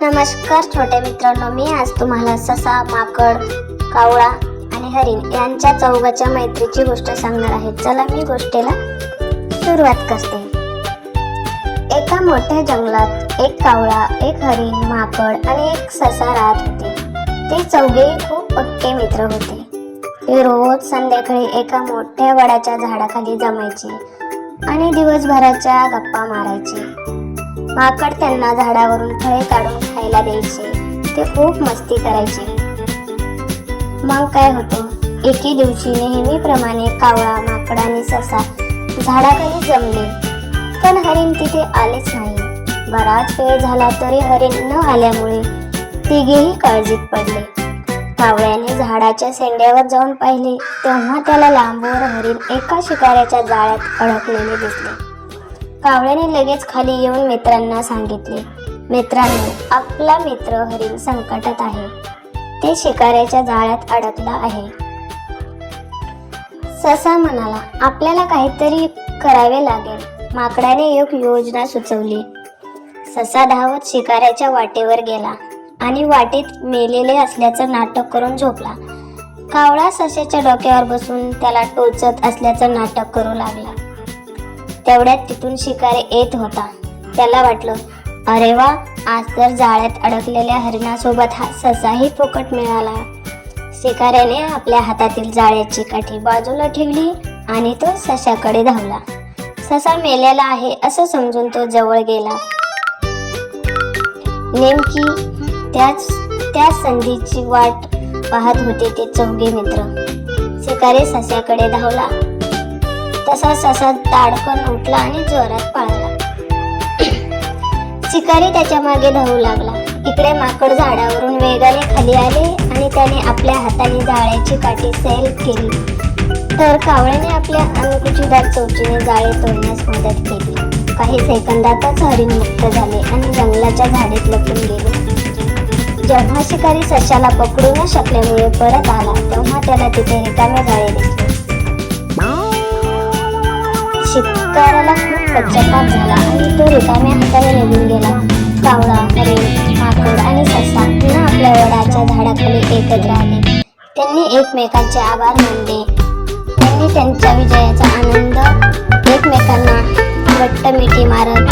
नमस्कार छोट्या मित्रांनो, मी आज तुम्हाला ससा, माकड, कावळा आणि हरिण यांच्या चौघाच्या मैत्रीची गोष्ट सांगणार आहे. चला मी गोष्टीला सुरुवात करते. एका मोठ्या जंगलात एक कावळा, एक हरिण, माकड आणि एक ससा राहत होते. ते चौघेही खूप पक्के मित्र होते. ते रोज संध्याकाळी एका मोठ्या वडाच्या झाडाखाली जमायचे आणि दिवसभराच्या गप्पा मारायचे. माकड त्यांना झाडावरून फळे काढून खायला द्यायचे. ते खूप मस्ती करायचे. मग काय होतं, एके दिवशी नेहमीप्रमाणे कावळा, माकड आणि ससा झाडाखाली जमले, पण हरिण तिथे आलेच नाही. बराच वेळ झाला तरी हरिण न आल्यामुळे तिघेही काळजीत पडले. कावळ्याने झाडाच्या शेंड्यावर जाऊन पाहिले तेव्हा त्याला लांबवर हरिण एका शिकाऱ्याच्या जाळ्यात अडकलेले दिसले. कावळ्याने लगेच खाली येऊन मित्रांना सांगितले, मित्रांनो, आपला मित्र हरिण संकटात आहे. ते शिकाऱ्याच्या जाळ्यात अडकला आहे. ससा म्हणाला, आपल्याला काहीतरी करावे लागेल. माकडाने एक योजना सुचवली. ससा धावत शिकाऱ्याच्या वाटेवर गेला आणि वाटेत मेलेले असल्याचं नाटक करून झोपला. कावळा सशाच्या डोक्यावर बसून त्याला टोचत असल्याचं नाटक करू लागला. तेवढ्यात तिथून शिकारी येत होता. त्याला वाटलं, अरे वा, आज तर जाळ्यात अडकलेल्या हरिणासोबत हा ससाही फुकट मिळाला. शिकाऱ्याने आपल्या हातातील जाळ्याची काठी बाजूला ठेवली आणि तो सशाकडे धावला. ससा मेलेला आहे असं समजून तो जवळ गेला. नेमकी त्याच संधीची वाट पाहत होते ते चौघे मित्र. शिकारी सशाकडे धावला तसा ससा ताडकन उठला आणि जोरात पळाला. शिकारी त्याच्या मागे धावू लागला. इकडे माकड झाडावरून वेगाने खाली आले आणि त्याने आपल्या हाताने जाळ्याची काठी सैल केली, तर कावळ्याने आपल्या अणकुचीदार चोचीने जाळे तोडण्यास मदत केली. काही सेकंदातच हरिण मुक्त झाले आणि जंगलाच्या झाडीत लपून गेले. जेव्हा शिकारी सशाला पकडू न शकल्यामुळे परत आला तेव्हा त्याला तिथे रिकामे जाळे दिसले. शिकाऱ्याला खूप पश्चाताप झाला आणि तो रिकाम्या हाताने निघून गेला. कावळा, हरिण, माकड आणि ससा पुन्हा आपल्या वडाच्या झाडाखाली एकत्र आले. त्यांनी एकमेकांचे आभार मानले. त्यांनी त्यांच्या विजयाचा आनंद एकमेकांना घट्ट मिठी मारत